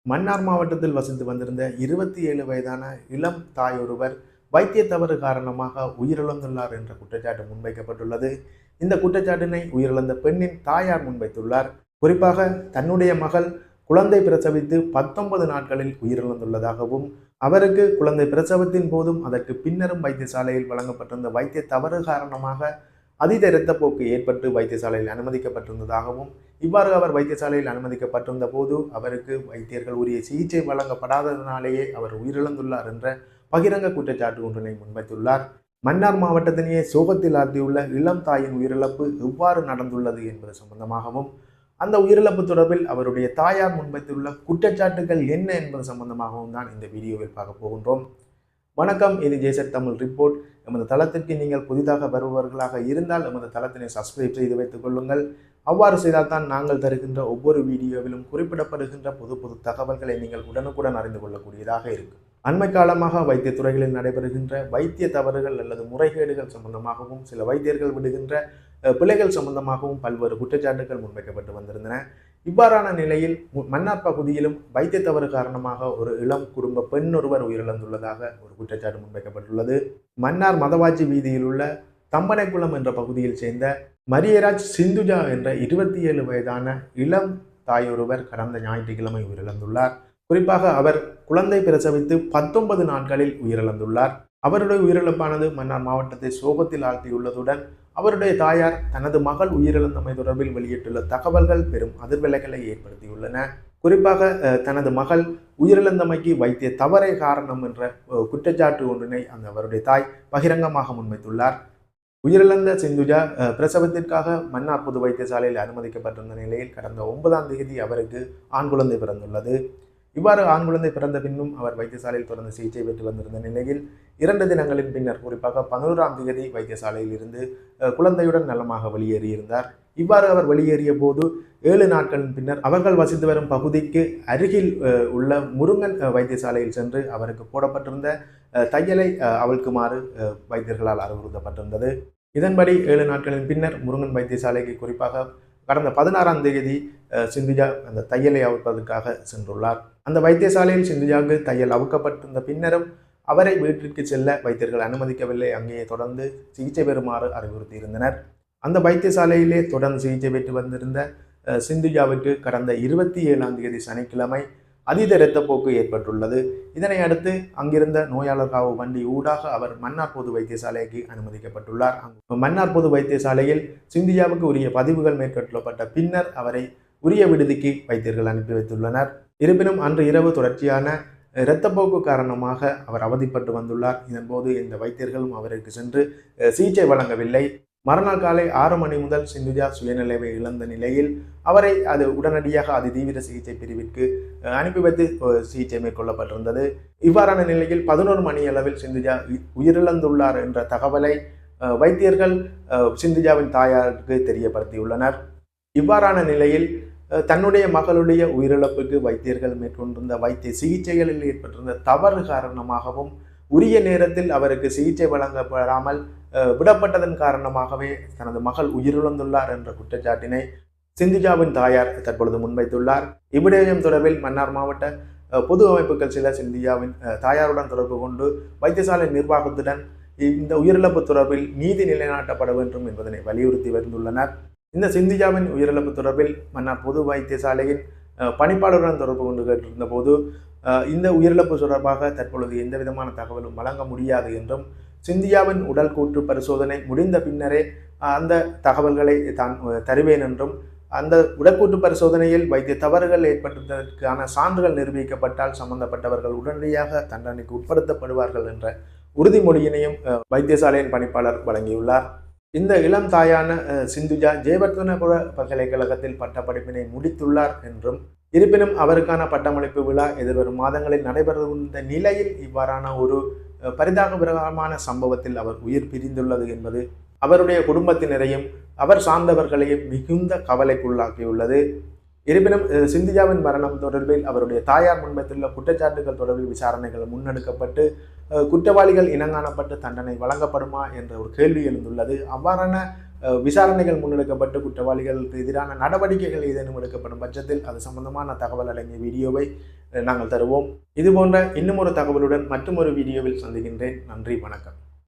மன்னார் மாவட்டத்தில் வசித்து வந்திருந்த 27 வயதான இளம் தாயொருவர் வைத்திய தவறு காரணமாக உயிரிழந்துள்ளார் என்ற குற்றச்சாட்டு முன்வைக்கப்பட்டுள்ளது. இந்த குற்றச்சாட்டினை உயிரிழந்த பெண்ணின் தாயார் முன்வைத்துள்ளார். குறிப்பாக தன்னுடைய மகள் குழந்தை பிரசவித்து 19 நாட்களில் உயிரிழந்துள்ளதாகவும், அவருக்கு குழந்தை பிரசவத்தின் போதும் அதற்கு பின்னரும் வைத்தியசாலையில் வழங்கப்பட்டிருந்த வைத்திய தவறு காரணமாக அதீத இரத்தப்போக்கு ஏற்பட்டு வைத்தியசாலையில் அனுமதிக்கப்பட்டிருந்ததாகவும், இவ்வாறு அவர் வைத்தியசாலையில் அனுமதிக்கப்பட்டிருந்த போது அவருக்கு வைத்தியர்கள் உரிய சிகிச்சை வழங்கப்படாததனாலேயே அவர் உயிரிழந்துள்ளார் என்ற பகிரங்க குற்றச்சாட்டு ஒன்றினை முன்வைத்துள்ளார். மன்னார் மாவட்டத்திலேயே சோகத்தில் ஆழ்த்தியுள்ள இளம் தாயின் உயிரிழப்பு எவ்வாறு நடந்துள்ளது என்பது சம்பந்தமாகவும், அந்த உயிரிழப்பு தொடர்பில் அவருடைய தாயார் முன்வைத்துள்ள குற்றச்சாட்டுகள் என்ன என்பது சம்பந்தமாகவும் தான் இந்த வீடியோவில் பார்க்க போகின்றோம். வணக்கம், இது ஜேசட் தமிழ் ரிப்போர்ட். எமது தளத்திற்கு நீங்கள் புதிதாக வருபவர்களாக இருந்தால் எமது தளத்தினை சப்ஸ்கிரைப் செய்து வைத்துக் கொள்ளுங்கள். அவ்வாறு செய்தால்தான் நாங்கள் தருகின்ற ஒவ்வொரு வீடியோவிலும் குறிப்பிடப்படுகின்ற புது தகவல்களை நீங்கள் உடனுக்குடன் அறிந்து கொள்ளக்கூடியதாக இருக்கும். அண்மை காலமாக வைத்திய துறைகளில் நடைபெறுகின்ற வைத்திய தவறுகள் அல்லது முறைகேடுகள் சம்பந்தமாகவும், சில வைத்தியர்கள் விடுகின்ற பிழைகள் சம்பந்தமாகவும் பல்வேறு குற்றச்சாட்டுகள் முன்வைக்கப்பட்டு வந்திருந்தன. இவ்வாறான நிலையில் மன்னார் பகுதியிலும் வைத்திய தவறு காரணமாக ஒரு இளம் குடும்ப பெண் ஒருவர் உயிரிழந்துள்ளதாக ஒரு குற்றச்சாட்டு முன்வைக்கப்பட்டுள்ளது. மன்னார் மதவாச்சி வீதியில் உள்ள தம்பனைக்குளம் என்ற பகுதியில் சேர்ந்த மரியராஜ் சிந்துஜா என்ற 27 வயதான இளம் தாயொருவர் கடந்த ஞாயிற்றுக்கிழமை உயிரிழந்துள்ளார். குறிப்பாக அவர் குழந்தை பிரசவித்து 19 நாட்களில் உயிரிழந்துள்ளார். அவருடைய உயிரிழப்பானது மன்னார் மாவட்டத்தை சோகத்தில் ஆழ்த்தியுள்ளதுடன், அவருடைய தாயார் தனது மகள் உயிரிழந்தமை தொடர்பில் வெளியிட்டுள்ள தகவல்கள் பெரும் அதிர்வலைகளை ஏற்படுத்தியுள்ளன. குறிப்பாக தனது மகள் உயிரிழந்தமைக்கு வைத்திய தவறே காரணம் என்ற குற்றச்சாட்டு ஒன்றினை அவருடைய தாய் பகிரங்கமாக முன்வைத்துள்ளார். உயிரிழந்த சிந்துஜா பிரசவத்திற்காக மன்னார் பொது வைத்தியசாலையில் அனுமதிக்கப்பட்டிருந்த நிலையில் கடந்த 9ஆம் தேதி அவருக்கு ஆண் குழந்தை பிறந்துள்ளது. இவ்வாறு ஆண் குழந்தை பிறந்த பின்னும் அவர் வைத்தியசாலையில் தொடர்ந்து சிகிச்சை பெற்று வந்திருந்த நிலையில் 2 தினங்களின் பின்னர், குறிப்பாக 11ஆம் தேதி வைத்தியசாலையில் இருந்து குழந்தையுடன் நலமாக வெளியேறியிருந்தார். இவ்வாறு அவர் வெளியேறிய போது 7 நாட்களின் பின்னர் அவர்கள் வசித்து வரும் பகுதிக்கு அருகில் உள்ள முருங்கன் வைத்தியசாலையில் சென்று அவருக்கு போடப்பட்டிருந்த தையலை அவிழ்க்குமாறு வைத்தியர்களால் அறிவுறுத்தப்பட்டிருந்தது. இதன்படி 7 நாட்களின் பின்னர் முருங்கன் வைத்தியசாலைக்கு, குறிப்பாக கடந்த 16ஆம் தேதி சிந்துஜா அந்த தையலை அவிழ்ப்பதற்காக சென்றுள்ளார். அந்த வைத்தியசாலையில் சிந்துஜாவுக்கு தையல் அவுக்கப்பட்டிருந்த பின்னரும் அவரை வீட்டிற்கு செல்ல வைத்தியர்கள் அனுமதிக்கவில்லை. அங்கேயே தொடர்ந்து சிகிச்சை பெறுமாறு அறிவுறுத்தியிருந்தனர். அந்த வைத்தியசாலையிலே தொடர்ந்து சிகிச்சை பெற்று வந்திருந்த சிந்துஜாவுக்கு கடந்த 27ஆம் தேதி சனிக்கிழமை அதீத இரத்தப்போக்கு ஏற்பட்டுள்ளது. இதனை அடுத்து அங்கிருந்த நோயாளர் காவு வண்டி ஊடாக அவர் மன்னார் பொது வைத்தியசாலைக்கு அனுமதிக்கப்பட்டுள்ளார். மன்னார் பொது வைத்தியசாலையில் சிந்துஜாவுக்கு உரிய பதிவுகள் மேற்கொள்ளப்பட்ட பின்னர் அவரை உரிய விடுதிக்கு வைத்தியர்கள் அனுப்பி வைத்துள்ளனர். இருப்பினும் அன்று இரவு தொடர்ச்சியான இரத்தப்போக்கு காரணமாக அவர் அவதிப்பட்டு வந்துள்ளார். இதன்போது இந்த வைத்தியர்களும் அவருக்கு சென்று சிகிச்சை வழங்கவில்லை. மறுநாள் காலை 6 மணி முதல் சிந்துஜா சுயநிலைவை இழந்த நிலையில் அவரை உடனடியாக அதிதீவிர சிகிச்சை பிரிவிற்கு அனுப்பி வைத்து சிகிச்சை மேற்கொள்ளப்பட்டிருந்தது. இவ்வாறான நிலையில் 11 மணி அளவில் சிந்துஜா உயிரிழந்துள்ளார் என்ற தகவலை வைத்தியர்கள் சிந்துஜாவின் தாயாருக்கு தெரியப்படுத்தியுள்ளனர். இவ்வாறான நிலையில் தன்னுடைய மகளுடைய உயிரிழப்புக்கு வைத்தியர்கள் மேற்கொண்டிருந்த வைத்திய சிகிச்சைகளில் ஏற்பட்டிருந்த தவறு காரணமாகவும், உரிய நேரத்தில் அவருக்கு சிகிச்சை வழங்கப்படாமல் விடப்பட்டதன் காரணமாகவே தனது மகள் உயிரிழந்துள்ளார் என்ற குற்றச்சாட்டினை சிந்துஜாவின் தாயார் தற்பொழுது முன்வைத்துள்ளார். இவ்விடயம் தொடர்பில் மன்னார் மாவட்ட பொது அமைப்புகள் சில சிந்துஜாவின் தாயாருடன் தொடர்பு கொண்டு வைத்தியசாலை நிர்வாகத்துடன் இந்த உயிரிழப்பு தொடர்பில் நீதி நிலைநாட்டப்பட வேண்டும் என்பதனை வலியுறுத்தி வந்துள்ளனர். இந்த சிந்துஜாவின் உயிரிழப்பு தொடர்பில் மன்னார் பொது வைத்தியசாலையின் பணிப்பாளருடன் தொடர்பு கொண்டு கேட்டிருந்த போது, இந்த உயிரிழப்பு தொடர்பாக தற்பொழுது எந்த விதமான தகவலும் வழங்க முடியாது என்றும், சிந்துஜாவின் உடல் கூற்று பரிசோதனை முடிந்த பின்னரே அந்த தகவல்களை தான் தருவேன் என்றும், அந்த உடற்கூற்று பரிசோதனையில் வைத்திய தவறுகள் ஏற்பட்டதற்கான சான்றுகள் நிரூபிக்கப்பட்டால் சம்பந்தப்பட்டவர்கள் உடனடியாக தண்டனைக்கு உட்படுத்தப்படுவார்கள் என்ற உறுதிமொழியினையும் வைத்தியசாலையின் பணிப்பாளர் வழங்கியுள்ளார். இந்த இளம் தாயான சிந்துஜா ஜெயவர்தனபுர பல்கலைக்கழகத்தில் பட்டப்படிப்பினை முடித்துள்ளார் என்றும், இருப்பினும் அவருக்கான பட்டமளிப்பு விழா எதிர்வரும் மாதங்களில் நடைபெறுகின்ற நிலையில் இவ்வாறான ஒரு பரிதாபகரமான சம்பவத்தில் அவர் உயிர் பிரிந்துள்ளது என்பது அவருடைய குடும்பத்தினரையும் அவர் சார்ந்தவர்களையும் மிகுந்த கவலைக்குள்ளாக்கியுள்ளது. இருப்பினும் சிந்துஜாவின் மரணம் தொடர்பில் அவருடைய தாயார் முன்வைத்துள்ள குற்றச்சாட்டுகள் தொடர்பில் விசாரணைகள் முன்னெடுக்கப்பட்டு குற்றவாளிகள் இனங்காணப்பட்டு தண்டனை வழங்கப்படுமா என்ற ஒரு கேள்வி எழுந்துள்ளது. அவ்வாறான விசாரணைகள் முன்னெடுக்கப்பட்டு குற்றவாளிகளுக்கு எதிரான நடவடிக்கைகள் ஏதேனும் எடுக்கப்படும் பட்சத்தில் அது சம்பந்தமான தகவல் அடங்கிய வீடியோவை நாங்கள் தருவோம். இது போன்ற இன்னும் ஒரு தகவலுடன் மற்றும் ஒரு வீடியோவில் சந்திக்கின்றேன். நன்றி, வணக்கம்.